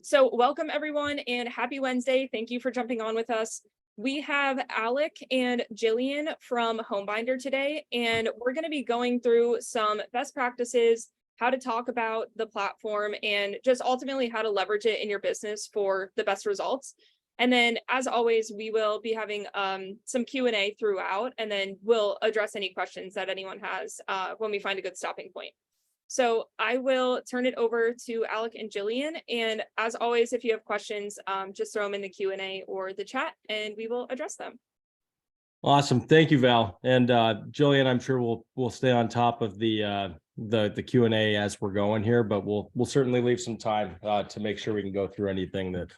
So welcome everyone and happy Wednesday. Thank you for jumping on with us. We have Alec and Jillian from Homebinder today, and we're going to be going through some best practices, how to talk about the platform, and just ultimately how to leverage it in your business for the best results. And then, as always, we will be having some Q&A throughout, and then we'll address any questions that anyone has when we find a good stopping point. So I will turn it over to Alec and Jillian. And as always, if you have questions, just throw them in the Q&A or the chat and we will address them. Awesome. Thank you, Val. And Jillian, I'm sure we'll stay on top of the Q&A as we're going here, but we'll certainly leave some time to make sure we can go through anything that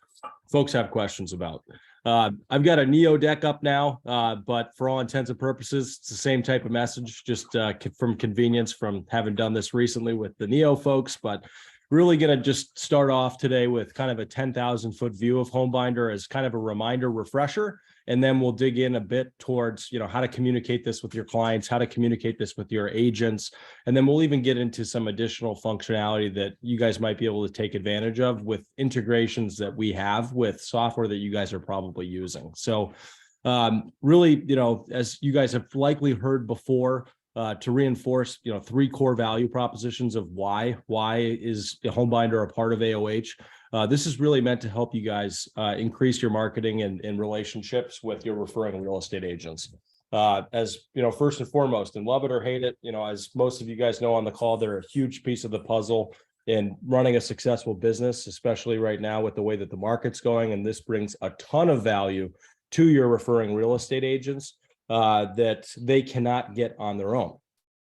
folks have questions about. I've got a Neo deck up now, but for all intents and purposes, it's the same type of message, just from convenience from having done this recently with the Neo folks, but really going to just start off today with kind of a 10,000 foot view of Homebinder as kind of a reminder refresher. And then we'll dig in a bit towards, how to communicate this with your clients, how to communicate this with your agents. And then we'll even get into some additional functionality that you guys might be able to take advantage of with integrations that we have with software that you guys are probably using. So really, as you guys have likely heard before, to reinforce, 3 core value propositions of why is Homebinder a part of AOH. This is really meant to help you guys increase your marketing and relationships with your referring real estate agents. As first and foremost, and love it or hate it, as most of you guys know on the call, they're a huge piece of the puzzle in running a successful business, especially right now with the way that the market's going. And this brings a ton of value to your referring real estate agents that they cannot get on their own.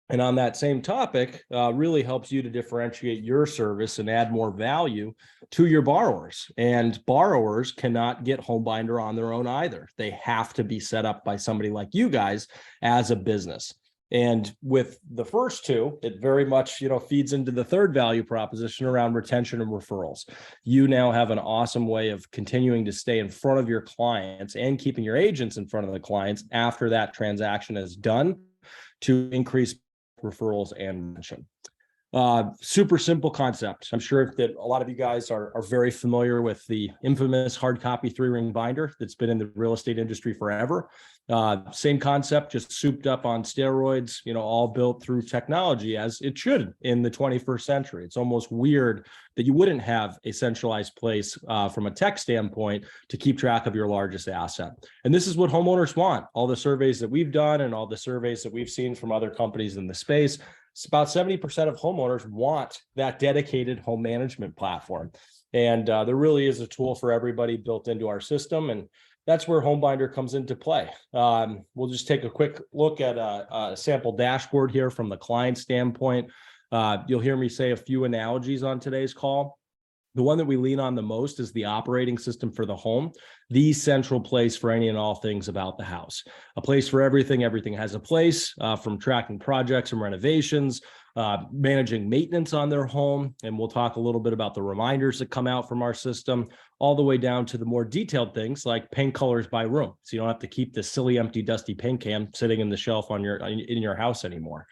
And on that same topic, really helps you to differentiate your service and add more value to your borrowers. And borrowers cannot get Homebinder on their own either. They have to be set up by somebody like you guys as a business. And with the first two, it very much, feeds into the third value proposition around retention and referrals. You now have an awesome way of continuing to stay in front of your clients and keeping your agents in front of the clients after that transaction is done to increase referrals and retention. Super simple concept. I'm sure that a lot of you guys are very familiar with the infamous hard copy 3-ring binder that's been in the real estate industry forever. Same concept, just souped up on steroids, all built through technology as it should in the 21st century. It's almost weird that you wouldn't have a centralized place from a tech standpoint to keep track of your largest asset. And this is what homeowners want. All the surveys that we've done and all the surveys that we've seen from other companies in the space, it's about 70% of homeowners want that dedicated home management platform. And there really is a tool for everybody built into our system. And that's where Homebinder comes into play. We'll just take a quick look at a sample dashboard here from the client standpoint. You'll hear me say a few analogies on today's call. The one that we lean on the most is the operating system for the home, the central place for any and all things about the house. A place for everything. Everything has a place, from tracking projects and renovations, managing maintenance on their home. And we'll talk a little bit about the reminders that come out from our system, all the way down to the more detailed things like paint colors by room. So you don't have to keep this silly, empty, dusty paint can sitting in the shelf in your house anymore.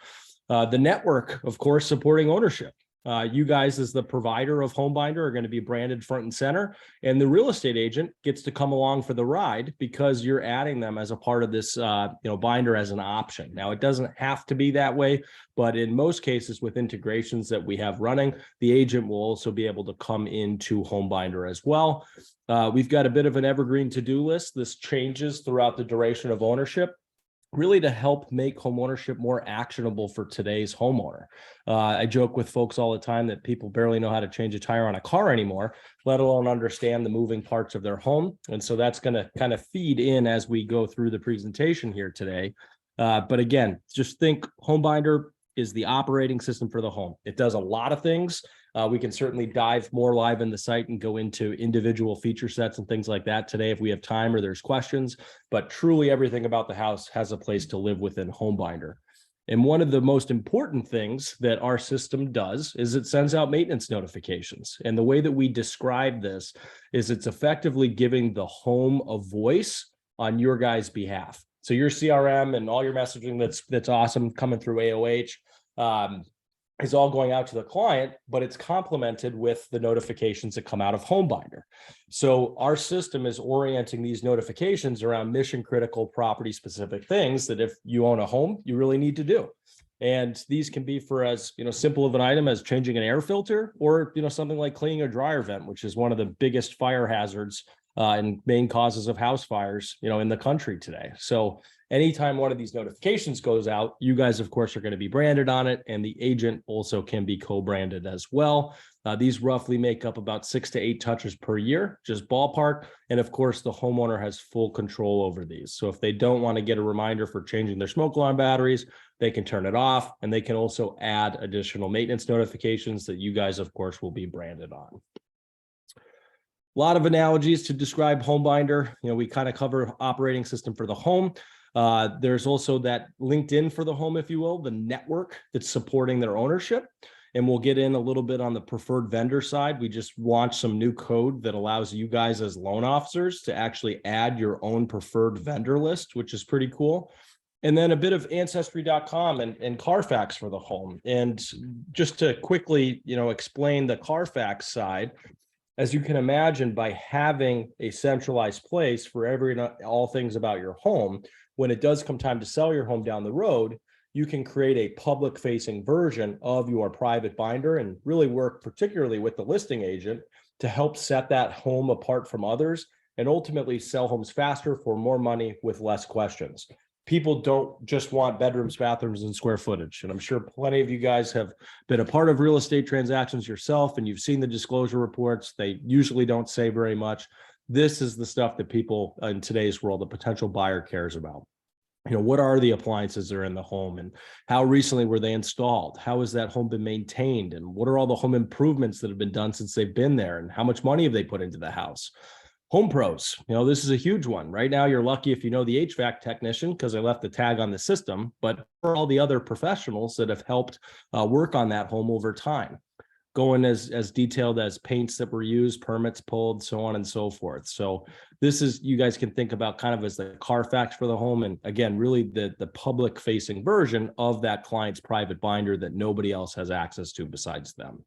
The network, of course, supporting ownership. You guys as the provider of Homebinder are going to be branded front and center, and the real estate agent gets to come along for the ride because you're adding them as a part of this, binder as an option. Now, it doesn't have to be that way, but in most cases with integrations that we have running, the agent will also be able to come into Homebinder as well. We've got a bit of an evergreen to-do list. This changes throughout the duration of ownership, really to help make homeownership more actionable for today's homeowner. I joke with folks all the time that people barely know how to change a tire on a car anymore, let alone understand the moving parts of their home. And so that's going to kind of feed in as we go through the presentation here today. But again, just think Homebinder is the operating system for the home. It does a lot of things. We can certainly dive more live in the site and go into individual feature sets and things like that today if we have time or there's questions, but truly everything about the house has a place to live within Homebinder. And one of the most important things that our system does is it sends out maintenance notifications. And the way that we describe this is it's effectively giving the home a voice on your guys' behalf. So your CRM and all your messaging that's awesome coming through AOH, is all going out to the client, but it's complemented with the notifications that come out of Homebinder. So our system is orienting these notifications around mission critical property specific things that if you own a home, you really need to do. And these can be for as simple of an item as changing an air filter, or something like cleaning a dryer vent, which is one of the biggest fire hazards and main causes of house fires in the country today. So anytime one of these notifications goes out, you guys, of course, are going to be branded on it, and the agent also can be co-branded as well. These roughly make up about 6 to 8 touches per year, just ballpark. And of course, the homeowner has full control over these. So if they don't want to get a reminder for changing their smoke alarm batteries, they can turn it off, and they can also add additional maintenance notifications that you guys, of course, will be branded on. A lot of analogies to describe Homebinder. We kind of cover operating system for the home. There's also that LinkedIn for the home, if you will, the network that's supporting their ownership. And we'll get in a little bit on the preferred vendor side. We just launched some new code that allows you guys as loan officers to actually add your own preferred vendor list, which is pretty cool. And then a bit of ancestry.com and Carfax for the home. And just to quickly, explain the Carfax side, as you can imagine, by having a centralized place for all things about your home, when it does come time to sell your home down the road, you can create a public facing version of your private binder and really work particularly with the listing agent to help set that home apart from others and ultimately sell homes faster for more money with less questions. People don't just want bedrooms, bathrooms, and square footage. And I'm sure plenty of you guys have been a part of real estate transactions yourself, and you've seen the disclosure reports. They usually don't say very much. This is the stuff that people in today's world, the potential buyer, cares about. What are the appliances that are in the home, and how recently were they installed? How has that home been maintained? And what are all the home improvements that have been done since they've been there? And how much money have they put into the house? Home pros, this is a huge one. Right now, you're lucky if you know the HVAC technician because I left the tag on the system, but for all the other professionals that have helped work on that home over time, going as detailed as paints that were used, permits pulled, so on and so forth. So this is, you guys can think about kind of as the Carfax for the home. And again, really the public facing version of that client's private binder that nobody else has access to besides them.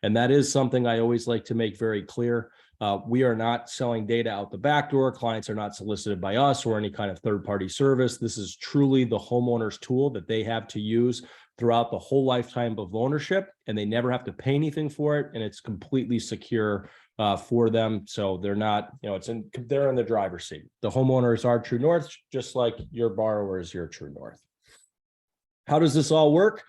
And that is something I always like to make very clear. We are not selling data out the back door. Clients are not solicited by us or any kind of third-party service. This is truly the homeowner's tool that they have to use throughout the whole lifetime of ownership, and they never have to pay anything for it, and it's completely secure for them. So they're not, they're in the driver's seat. The homeowner is our true north, just like your borrower is your true north. How does this all work?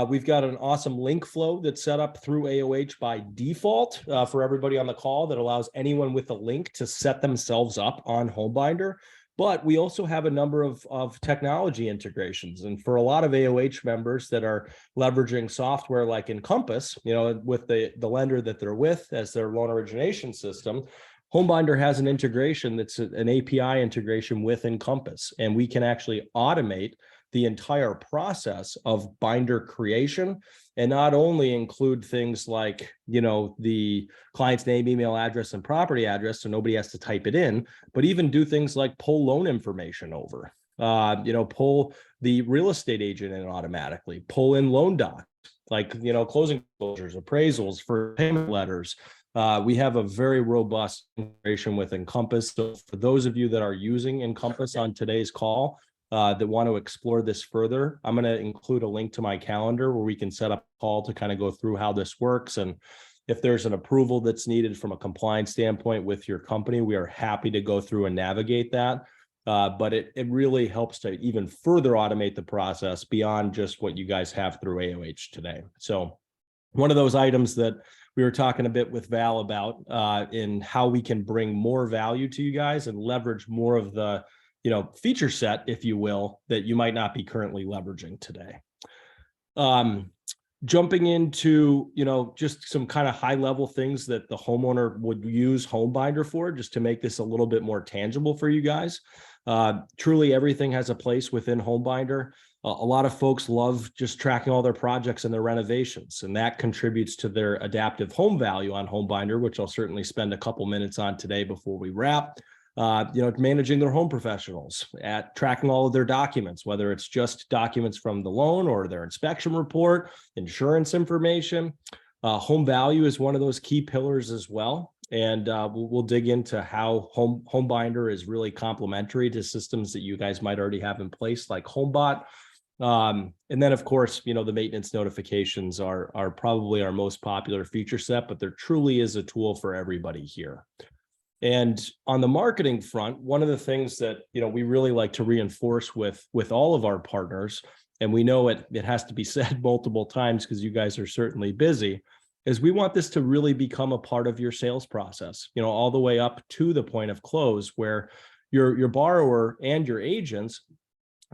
We've got an awesome link flow that's set up through AOH by default for everybody on the call that allows anyone with a link to set themselves up on Homebinder. But we also have a number of technology integrations. And for a lot of AOH members that are leveraging software like Encompass, with the lender that they're with as their loan origination system, Homebinder has an integration that's an API integration with Encompass. And we can actually automate the entire process of binder creation, and not only include things like, the client's name, email address, and property address, so nobody has to type it in, but even do things like pull loan information over, pull the real estate agent in automatically, pull in loan docs, like, closing closures, appraisals, for payment letters. We have a very robust integration with Encompass. So for those of you that are using Encompass on today's call, that want to explore this further, I'm going to include a link to my calendar where we can set up a call to kind of go through how this works. And if there's an approval that's needed from a compliance standpoint with your company, we are happy to go through and navigate that. But it really helps to even further automate the process beyond just what you guys have through AOH today. So one of those items that we were talking a bit with Val about in how we can bring more value to you guys and leverage more of the feature set, if you will, that you might not be currently leveraging today. Jumping into, just some kind of high level things that the homeowner would use Homebinder for, just to make this a little bit more tangible for you guys. Truly everything has a place within Homebinder. A lot of folks love just tracking all their projects and their renovations, and that contributes to their adaptive home value on Homebinder, which I'll certainly spend a couple minutes on today before we wrap. managing their home professionals, at tracking all of their documents, whether it's just documents from the loan or their inspection report, insurance information. Home value is one of those key pillars as well. And we'll dig into how Homebinder is really complementary to systems that you guys might already have in place, like HomeBot. And then, of course, the maintenance notifications are probably our most popular feature set, but there truly is a tool for everybody here. And on the marketing front, one of the things that we really like to reinforce with all of our partners, and we know it has to be said multiple times because you guys are certainly busy, is we want this to really become a part of your sales process, all the way up to the point of close, where your borrower and your agents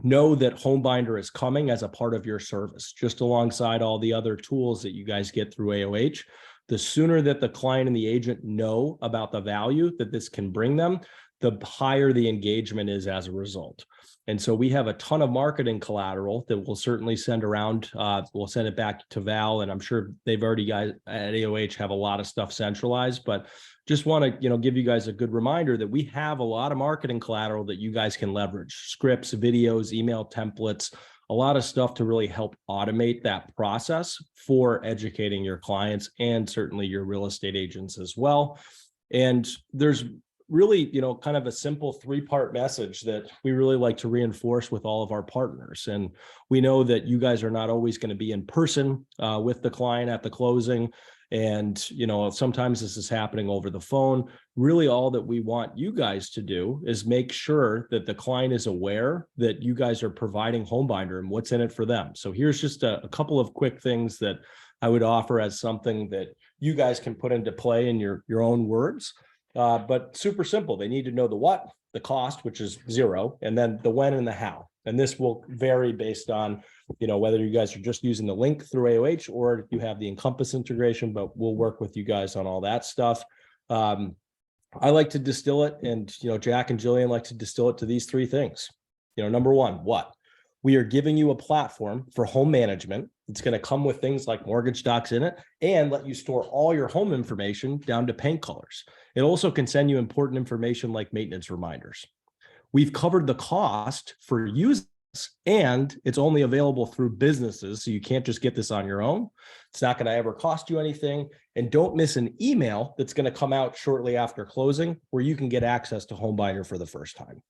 know that Homebinder is coming as a part of your service, just alongside all the other tools that you guys get through AOH. The sooner that the client and the agent know about the value that this can bring them, the higher the engagement is as a result. And so we have a ton of marketing collateral that we'll certainly send around. We'll send it back to Val, and I'm sure they've already, guys at AOH have a lot of stuff centralized, but just want to give you guys a good reminder that we have a lot of marketing collateral that you guys can leverage: scripts, videos, email templates, a lot of stuff to really help automate that process for educating your clients and certainly your real estate agents as well. And there's really, kind of a simple 3-part message that we really like to reinforce with all of our partners. And we know that you guys are not always going to be in person with the client at the closing. And, sometimes this is happening over the phone. Really, all that we want you guys to do is make sure that the client is aware that you guys are providing Homebinder and what's in it for them. So here's just a couple of quick things that I would offer as something that you guys can put into play in your own words. But super simple. They need to know the what, the cost, which is 0, and then the when and the how. And this will vary based on, whether you guys are just using the link through AOH or you have the Encompass integration, but we'll work with you guys on all that stuff. I like to distill it, and, Jack and Jillian like to distill it to these 3 things. Number 1, what? We are giving you a platform for home management. It's going to come with things like mortgage docs in it and let you store all your home information down to paint colors. It also can send you important information like maintenance reminders. We've covered the cost for using this, and it's only available through businesses, so you can't just get this on your own. It's not going to ever cost you anything. And don't miss an email that's going to come out shortly after closing where you can get access to Homebinder for the first time.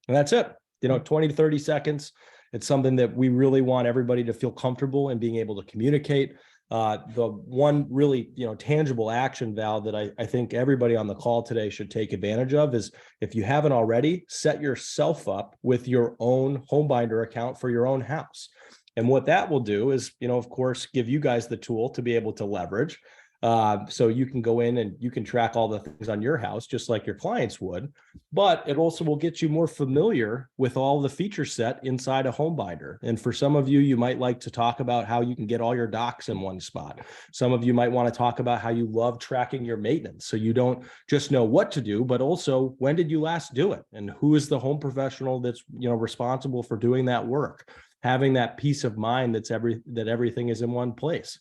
And that's it. 20 to 30 seconds. It's something that we really want everybody to feel comfortable in being able to communicate. The one really, tangible action, Val, that I think everybody on the call today should take advantage of is, if you haven't already, set yourself up with your own Homebinder account for your own house. And what that will do is, of course, give you guys the tool to be able to leverage. So you can go in and you can track all the things on your house, just like your clients would, but it also will get you more familiar with all the feature set inside a Homebinder. And for some of you, you might like to talk about how you can get all your docs in one spot. Some of you might want to talk about how you love tracking your maintenance, so you don't just know what to do, but also when did you last do it? And who is the home professional that's, responsible for doing that work? Having that peace of mind that everything is in one place.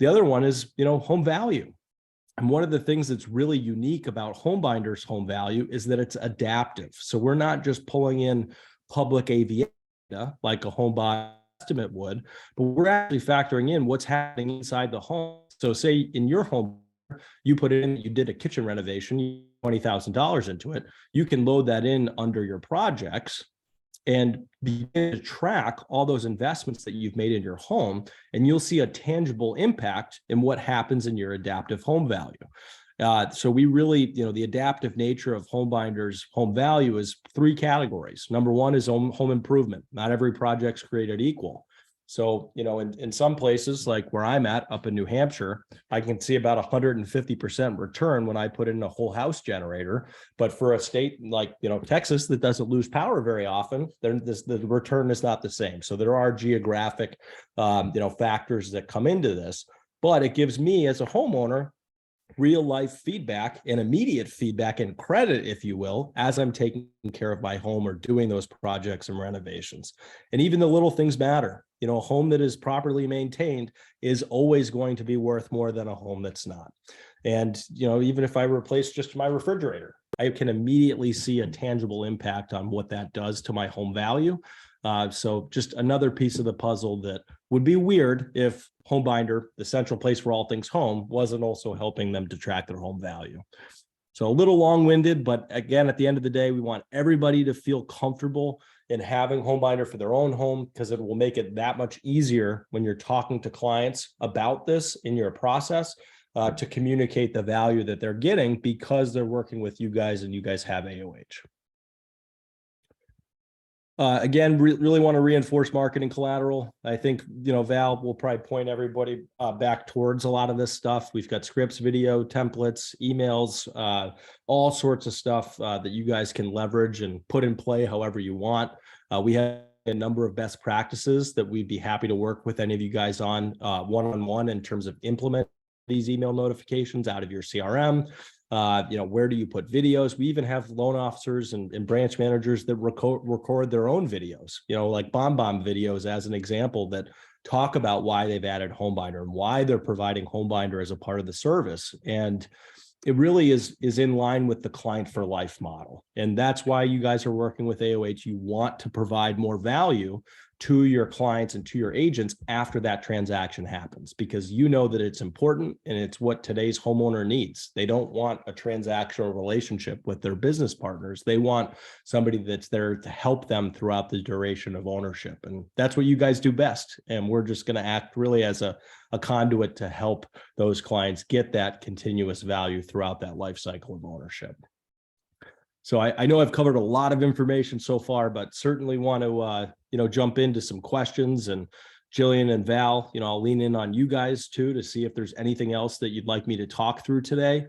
The other one is, home value. And one of the things that's really unique about Homebinder's home value is that it's adaptive. So we're not just pulling in public AV data like a HomeBot estimate would, but we're actually factoring in what's happening inside the home. So say in your home, you put in, you did a kitchen renovation, $20,000 into it. You can load that in under your projects and begin to track all those investments that you've made in your home, and you'll see a tangible impact in what happens in your adaptive home value. So we really, the adaptive nature of Homebinder's home value is 3 categories. Number 1 is home improvement. Not every project's created equal. So, in some places like where I'm at up in New Hampshire, I can see about 150% return when I put in a whole house generator. But for a state like, Texas that doesn't lose power very often, the return is not the same. So there are geographic, factors that come into this, but it gives me as a homeowner real life feedback and immediate feedback and credit, if you will, as I'm taking care of my home or doing those projects and renovations. And even the little things matter. A home that is properly maintained is always going to be worth more than a home that's not. And, even if I replace just my refrigerator, I can immediately see a tangible impact on what that does to my home value. So just another piece of the puzzle that would be weird if Homebinder, the central place for all things home, wasn't also helping them to track their home value. So a little long-winded, but again, at the end of the day, we want everybody to feel comfortable in having Homebinder for their own home, because it will make it that much easier when you're talking to clients about this in your process, to communicate the value that they're getting because they're working with you guys and you guys have AOH. Again, really want to reinforce marketing collateral. I think, Val will probably point everybody back towards a lot of this stuff. We've got scripts, video, templates, emails, all sorts of stuff that you guys can leverage and put in play however you want. We have a number of best practices that we'd be happy to work with any of you guys on one-on-one in terms of implement these email notifications out of your CRM. Where do you put videos? We even have loan officers and branch managers that record their own videos, like bomb videos as an example, that talk about why they've added Homebinder and why they're providing Homebinder as a part of the service. And it really is in line with the client for life model. And that's why you guys are working with AOH. You want to provide more value to your clients and to your agents after that transaction happens, because you know that it's important and it's what today's homeowner needs. They don't want a transactional relationship with their business partners. They want somebody that's there to help them throughout the duration of ownership. And that's what you guys do best. And we're just going to act really as a conduit to help those clients get that continuous value throughout that life cycle of ownership. So I know I've covered a lot of information so far, but certainly want to, jump into some questions. And Jillian and Val, I'll lean in on you guys too, to see if there's anything else that you'd like me to talk through today.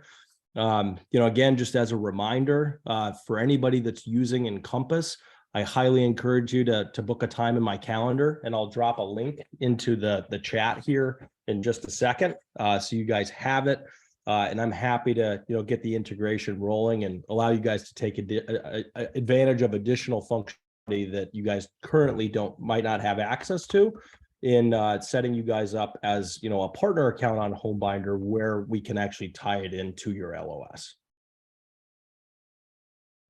Again, just as a reminder, for anybody that's using Encompass, I highly encourage you to book a time in my calendar, and I'll drop a link into the chat here in just a second. So you guys have it. And I'm happy to, get the integration rolling and allow you guys to take advantage of additional functionality that you guys currently might not have access to in setting you guys up as, a partner account on Homebinder where we can actually tie it into your LOS.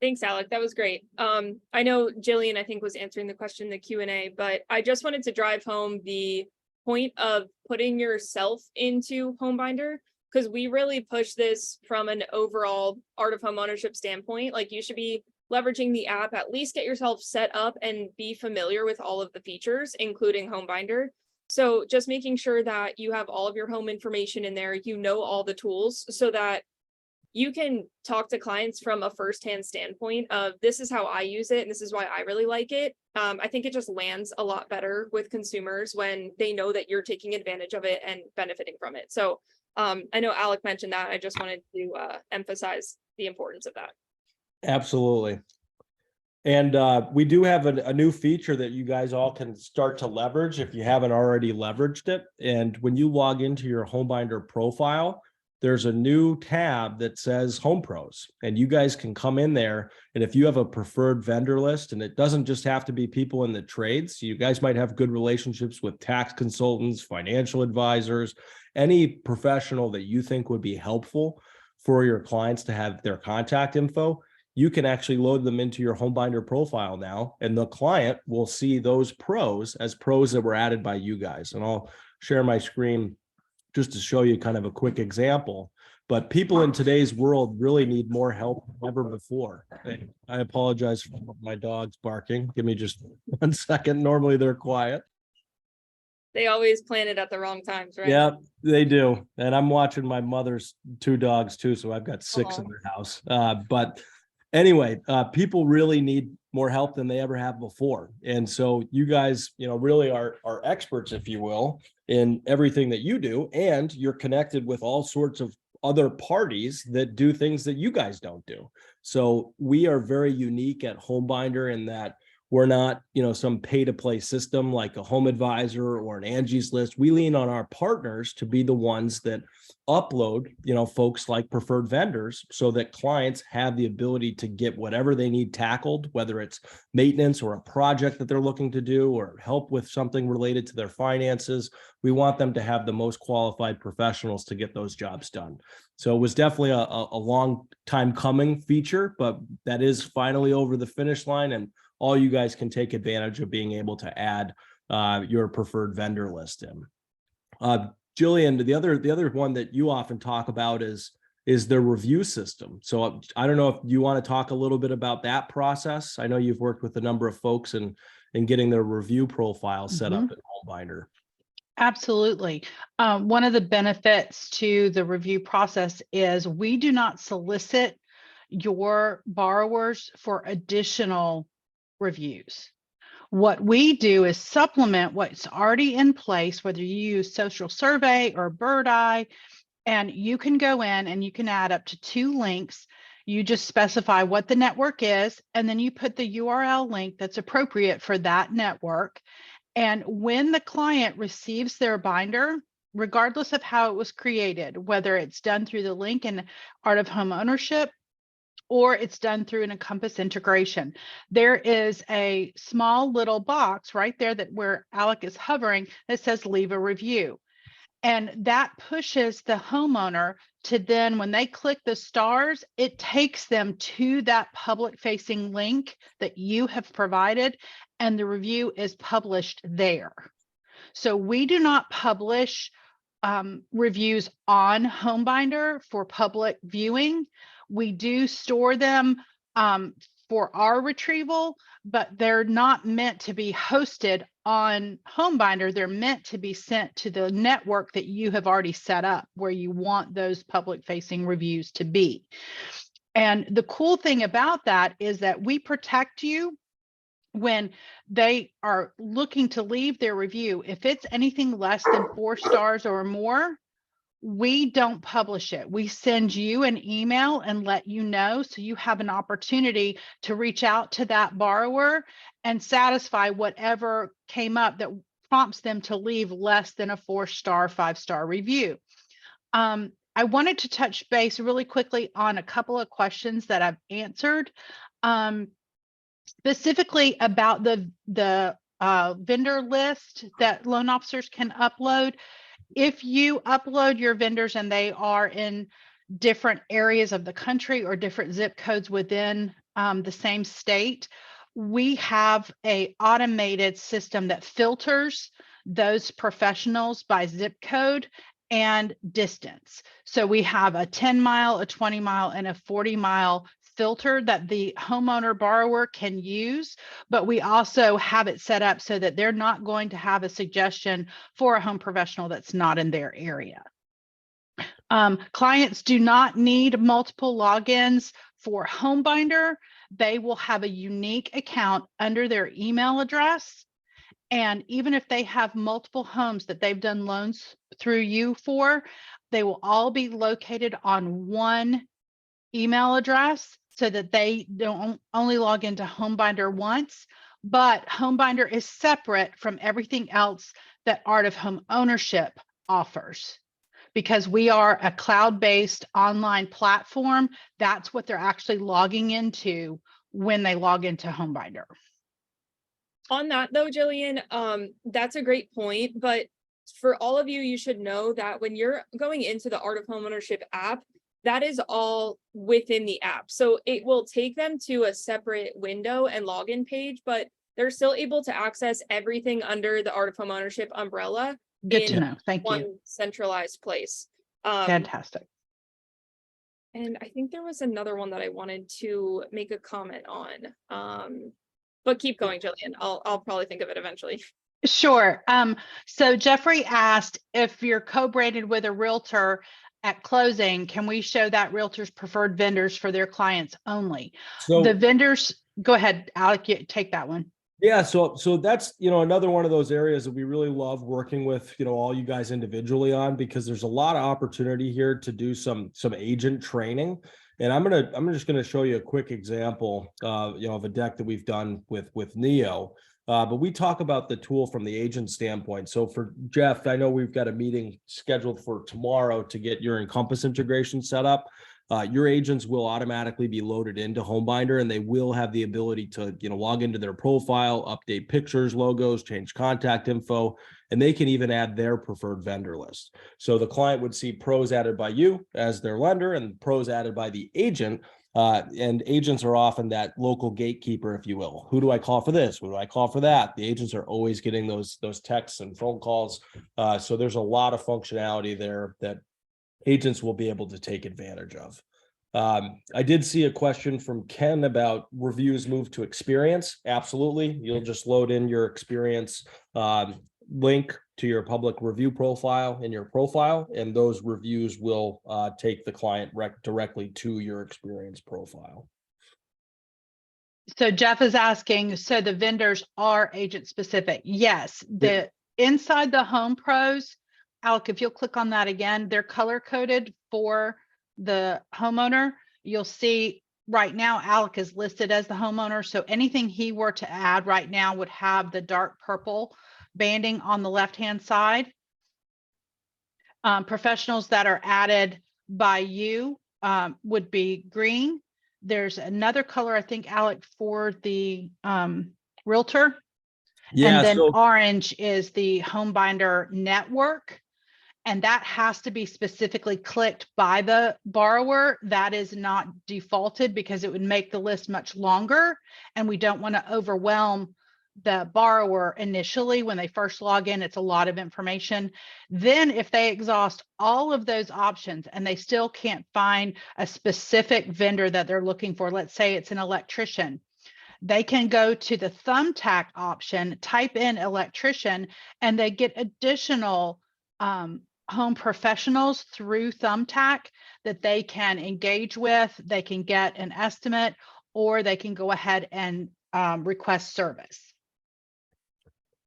Thanks, Alec. That was great. I know Jillian, I think, was answering the question in the Q&A, but I just wanted to drive home the point of putting yourself into Homebinder, because we really push this from an overall art of home ownership standpoint. Like, you should be leveraging the app, at least get yourself set up and be familiar with all of the features, including Homebinder. So just making sure that you have all of your home information in there, all the tools, so that you can talk to clients from a firsthand standpoint of, this is how I use it and this is why I really like it. I think it just lands a lot better with consumers when they know that you're taking advantage of it and benefiting from it. So I know Alec mentioned that. I just wanted to emphasize the importance of that. Absolutely. And we do have a new feature that you guys all can start to leverage if you haven't already leveraged it. And when you log into your Homebinder profile, there's a new tab that says Home Pros, and you guys can come in there. And if you have a preferred vendor list, and it doesn't just have to be people in the trades, you guys might have good relationships with tax consultants, financial advisors, any professional that you think would be helpful for your clients to have their contact info, you can actually load them into your Homebinder profile now, and the client will see those pros as pros that were added by you guys. And I'll share my screen just to show you kind of a quick example. But people in today's world really need more help than ever before. I apologize for my dogs barking. Give me just 1 second. Normally they're quiet. They always plan it at the wrong times, right? Yeah, they do. And I'm watching my mother's 2 dogs too, so I've got 6 in their house. But anyway, people really need more help than they ever have before. And so you guys, really are experts, if you will, in everything that you do. And you're connected with all sorts of other parties that do things that you guys don't do. So we are very unique at Homebinder in that We're not, some pay-to-play system like a Home Advisor or an Angie's List. We lean on our partners to be the ones that upload, folks like preferred vendors, so that clients have the ability to get whatever they need tackled, whether it's maintenance or a project that they're looking to do or help with something related to their finances. We want them to have the most qualified professionals to get those jobs done. So it was definitely a long time coming feature, but that is finally over the finish line, and all you guys can take advantage of being able to add your preferred vendor list in. Jillian, the other one that you often talk about is the review system. So I don't know if you want to talk a little bit about that process. I know you've worked with a number of folks in getting their review profile set up in Homebinder. Absolutely. One of the benefits to the review process is we do not solicit your borrowers for additional reviews. What we do is supplement what's already in place, whether you use Social Survey or Bird Eye, and you can go in and you can add up to 2 links. You just specify what the network is, and then you put the URL link that's appropriate for that network. And when the client receives their binder, regardless of how it was created, whether it's done through the link in Art of Home Ownership or it's done through an Encompass integration, there is a small little box right there that where Alec is hovering that says leave a review. And that pushes the homeowner to then, when they click the stars, it takes them to that public facing link that you have provided, and the review is published there. So we do not publish reviews on Homebinder for public viewing. We do store them for our retrieval, but they're not meant to be hosted on Homebinder. They're meant to be sent to the network that you have already set up where you want those public facing reviews to be. And the cool thing about that is that we protect you when they are looking to leave their review. If it's anything less than 4 stars or more, we don't publish it. We send you an email and let you know, so you have an opportunity to reach out to that borrower and satisfy whatever came up that prompts them to leave less than a 4-star, 5-star review. I wanted to touch base really quickly on a couple of questions that I've answered, specifically about the vendor list that loan officers can upload. If you upload your vendors and they are in different areas of the country or different zip codes within the same state, we have an automated system that filters those professionals by zip code and distance. So we have a 10-mile, a 20-mile, and a 40-mile filter that the homeowner borrower can use, but we also have it set up so that they're not going to have a suggestion for a home professional that's not in their area. Clients do not need multiple logins for Homebinder. They will have a unique account under their email address. And even if they have multiple homes that they've done loans through you for, they will all be located on one email address, so that they don't only log into Homebinder once, but Homebinder is separate from everything else that Art of Home Ownership offers. Because we are a cloud-based online platform, that's what they're actually logging into when they log into Homebinder. On that though, Jillian, that's a great point, but for all of you, you should know that when you're going into the Art of Home Ownership app, that is all within the app. So it will take them to a separate window and login page, but they're still able to access everything under the Art of Home Ownership umbrella. Good to know. Thank one you. centralized place. Fantastic. And I think there was another one that I wanted to make a comment on. But keep going, Jillian. I'll probably think of it eventually. Sure. So Jeffrey asked, if you're co-branded with a realtor at closing, can we show that realtor's preferred vendors for their clients only? So the vendors, go ahead, Alec, you take that one. Yeah, so that's, another one of those areas that we really love working with, all you guys individually on, because there's a lot of opportunity here to do some agent training. And I'm just gonna show you a quick example, of a deck that we've done with Neo. But we talk about the tool from the agent standpoint. So for Jeff, I know we've got a meeting scheduled for tomorrow to get your Encompass integration set up. Your agents will automatically be loaded into Homebinder, and they will have the ability to, log into their profile, update pictures, logos, change contact info, and they can even add their preferred vendor list. So the client would see pros added by you as their lender and pros added by the agent. And agents are often that local gatekeeper, if you will. Who do I call for this? Who do I call for that? The agents are always getting those texts and phone calls. So there's a lot of functionality there that agents will be able to take advantage of. I did see a question from Ken about reviews move to experience. Absolutely. You'll just load in your experience link to your public review profile in your profile, and those reviews will take the client directly to your experience profile. So Jeff is asking, so the vendors are agent specific? Yes, the inside the Home Pros, Alec, if you'll click on that again, they're color coded for the homeowner. You'll see right now Alec is listed as the homeowner. So anything he were to add right now would have the dark purple banding on the left-hand side. Professionals that are added by you would be green. There's another color, I think, Alec, for the realtor. Yeah, and then so orange is the Homebinder network. And that has to be specifically clicked by the borrower. That is not defaulted because it would make the list much longer. And we don't want to overwhelm the borrower initially when they first log in. It's a lot of information. Then if they exhaust all of those options and they still can't find a specific vendor that they're looking for, let's say it's an electrician, they can go to the thumbtack option, type in electrician, and they get additional home professionals through Thumbtack that they can engage with. They can get an estimate, or they can go ahead and request service.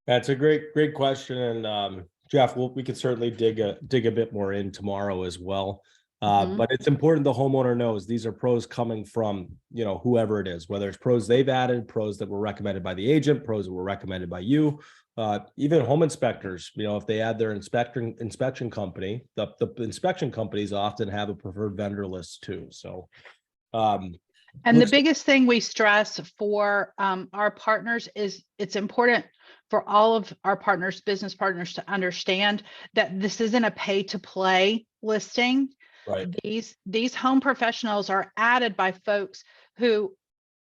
That's a great question. And Jeff, we could certainly dig a bit more in tomorrow as well. But it's important the homeowner knows these are pros coming from, whoever it is, whether it's pros they've added, pros that were recommended by the agent, pros that were recommended by you, even home inspectors. If they add their inspection company, the inspection companies often have a preferred vendor list too. So, and the biggest thing we stress for our partners is it's important for all of our partners, business partners, to understand that this isn't a pay to play listing. Right. These home professionals are added by folks who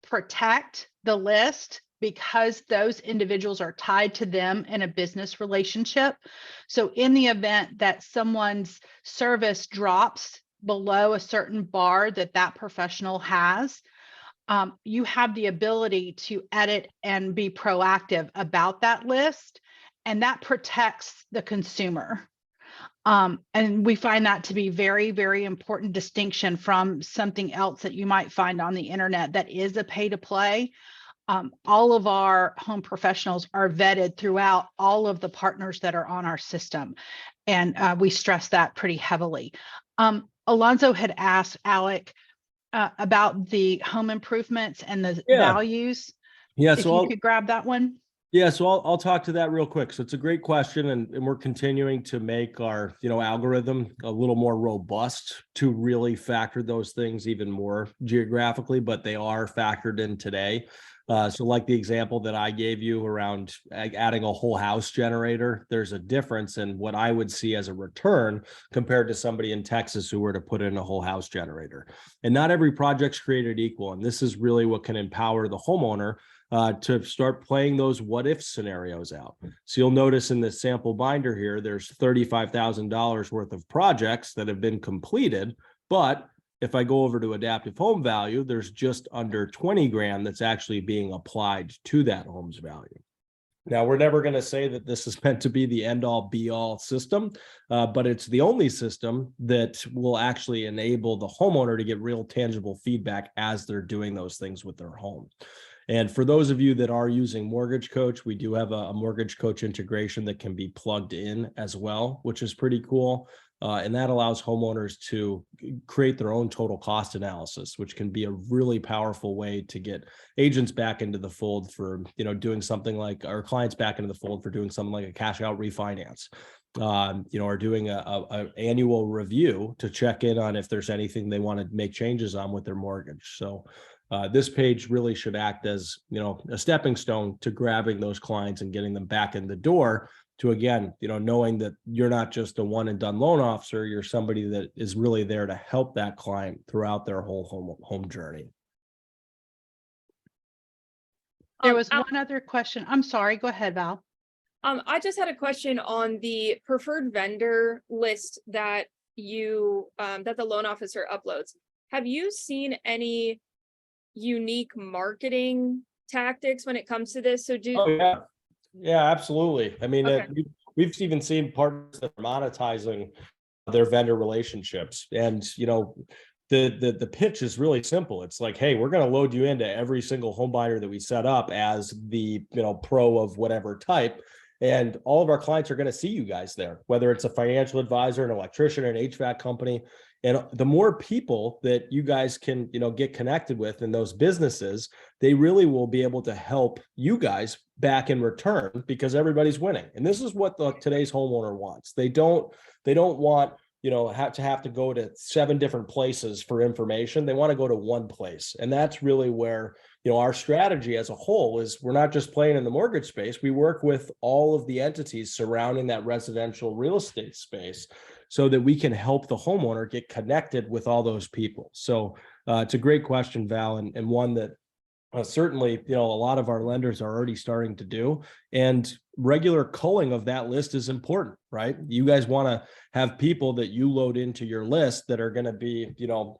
protect the list because those individuals are tied to them in a business relationship. So in the event that someone's service drops below a certain bar that professional has, you have the ability to edit and be proactive about that list, and that protects the consumer. And we find that to be very, very important distinction from something else that you might find on the internet that is a pay to play. All of our home professionals are vetted throughout all of the partners that are on our system. And we stress that pretty heavily. Alonzo had asked Alec about the home improvements and the values. Yeah, if you could grab that one. Yeah, so I'll talk to that real quick. So it's a great question, and we're continuing to make our algorithm a little more robust to really factor those things even more geographically, but they are factored in today. So like the example that I gave you around adding a whole house generator, there's a difference in what I would see as a return compared to somebody in Texas who were to put in a whole house generator. And not every project's created equal, and this is really what can empower the homeowner to start playing those what if scenarios out. So you'll notice in this sample binder here, there's $35,000 worth of projects that have been completed. But if I go over to adaptive home value, there's just under 20 grand that's actually being applied to that home's value. Now, we're never going to say that this is meant to be the end all be all system, but it's the only system that will actually enable the homeowner to get real tangible feedback as they're doing those things with their home. And for those of you that are using Mortgage Coach, we do have a Mortgage Coach integration that can be plugged in as well, which is pretty cool. And that allows homeowners to create their own total cost analysis, which can be a really powerful way to get agents back into the fold for, doing something like, our clients back into the fold for doing something like a cash out refinance, or doing a annual review to check in on if there's anything they want to make changes on with their mortgage. So this page really should act as, a stepping stone to grabbing those clients and getting them back in the door to, again, knowing that you're not just a one and done loan officer, you're somebody that is really there to help that client throughout their whole home journey. There was one other question. I'm sorry. Go ahead, Val. I just had a question on the preferred vendor list that that the loan officer uploads. Have you seen any unique marketing tactics when it comes to this? So Yeah, absolutely. I mean, Okay. we've even seen partners that are monetizing their vendor relationships, and the pitch is really simple. It's like, hey, we're going to load you into every single home buyer that we set up as the pro of whatever type, and all of our clients are going to see you guys there, whether it's a financial advisor, an electrician, an HVAC company. And the more people that you guys can, get connected with in those businesses, they really will be able to help you guys back in return, because everybody's winning. And this is what today's homeowner wants. They don't want, have to go to 7 different places for information. They want to go to one place. And that's really where, our strategy as a whole is, we're not just playing in the mortgage space. We work with all of the entities surrounding that residential real estate space, so that we can help the homeowner get connected with all those people. So it's a great question, Val, and one that certainly, a lot of our lenders are already starting to do. And regular culling of that list is important, right? You guys want to have people that you load into your list that are going to be,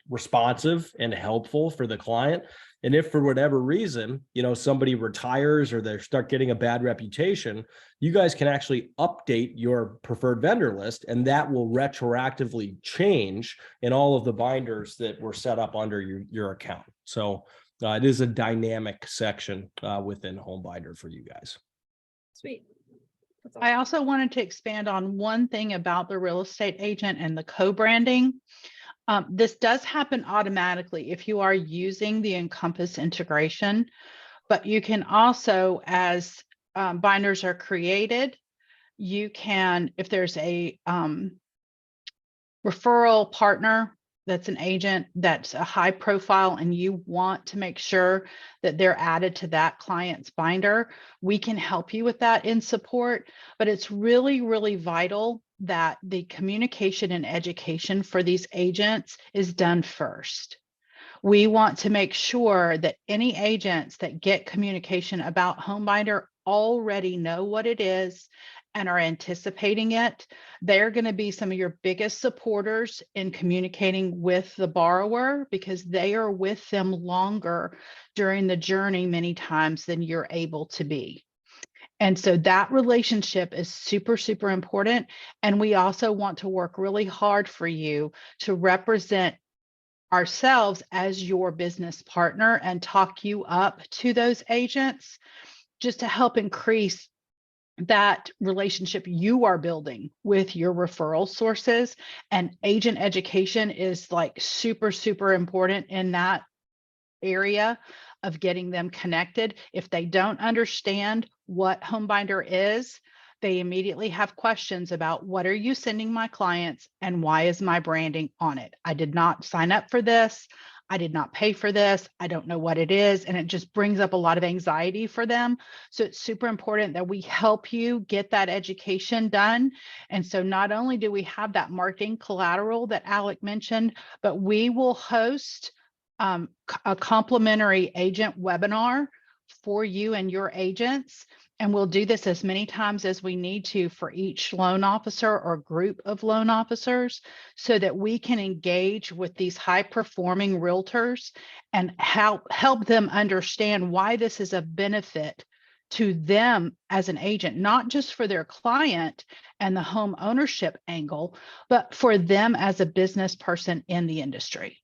responsive and helpful for the client. And if for whatever reason, somebody retires or they start getting a bad reputation, you guys can actually update your preferred vendor list, and that will retroactively change in all of the binders that were set up under your account. So it is a dynamic section within Homebinder for you guys. Sweet. That's I awesome. also wanted to expand on one thing about the real estate agent and the co-branding. This does happen automatically if you are using the Encompass integration, but you can also, as binders are created, you can, if there's a referral partner that's an agent that's a high profile and you want to make sure that they're added to that client's binder, we can help you with that in support. But it's really, really vital that the communication and education for these agents is done first. We want to make sure that any agents that get communication about Homebinder already know what it is and are anticipating it. They're going to be some of your biggest supporters in communicating with the borrower, because they are with them longer during the journey many times than you're able to be. And so that relationship is super, super important. And we also want to work really hard for you to represent ourselves as your business partner and talk you up to those agents, just to help increase that relationship you are building with your referral sources. And agent education is like super, super important in that area of getting them connected. If they don't understand what Homebinder is, they immediately have questions about, what are you sending my clients and why is my branding on it? I did not sign up for this. I did not pay for this. I don't know what it is. And it just brings up a lot of anxiety for them. So it's super important that we help you get that education done. And so not only do we have that marketing collateral that Alec mentioned, but we will host a complimentary agent webinar for you and your agents. And we'll do this as many times as we need to for each loan officer or group of loan officers, so that we can engage with these high performing realtors and help them understand why this is a benefit to them as an agent, not just for their client and the home ownership angle, but for them as a business person in the industry.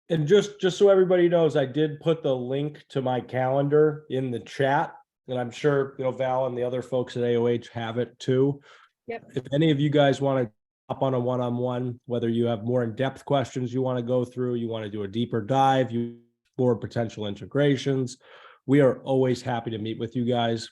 And just so everybody knows, I did put the link to my calendar in the chat. and I'm sure, Val and the other folks at AOH have it too. Yep. If any of you guys want to hop on a one-on-one, whether you have more in-depth questions you want to go through, you want to do a deeper dive, you explore potential integrations, we are always happy to meet with you guys.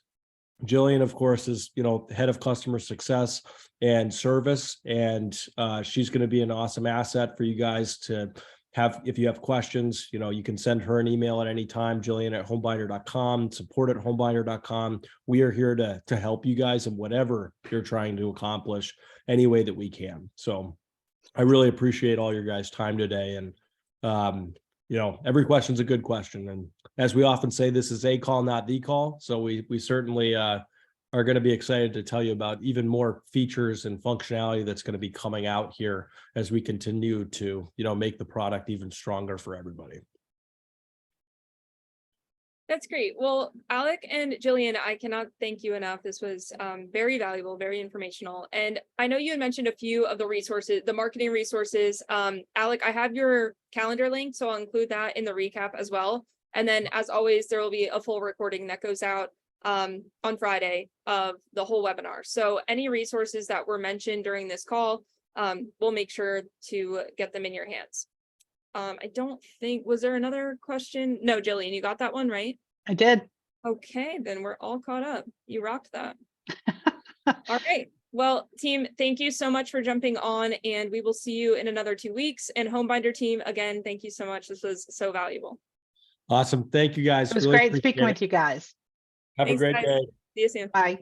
Jillian, of course, is, head of customer success and service, and she's going to be an awesome asset for you guys to have. If you have questions, you can send her an email at any time, Jillian@homebinder.com, support@homebinder.com. We are here to help you guys in whatever you're trying to accomplish any way that we can. So I really appreciate all your guys' time today. And, every question's a good question. And as we often say, this is a call, not the call. So we certainly are going to be excited to tell you about even more features and functionality that's going to be coming out here as we continue to, make the product even stronger for everybody. That's great. Well, Alec and Jillian, I cannot thank you enough. This was very valuable, very informational. And I know you had mentioned a few of the resources, the marketing resources. Alec, I have your calendar link, so I'll include that in the recap as well. And then, as always, there will be a full recording that goes out on Friday of the whole webinar. So any resources that were mentioned during this call, we'll make sure to get them in your hands. I don't think, was there another question? No, Jillian, you got that one, right? I did. Okay, then we're all caught up. You rocked that. All right. Well, team, thank you so much for jumping on, and we will see you in another 2 weeks. And Homebinder team, again, thank you so much. This was so valuable. Awesome. Thank you, guys. It was Really great speaking appreciate with you guys. Have Thanks, a great guys. day. See you soon. Bye.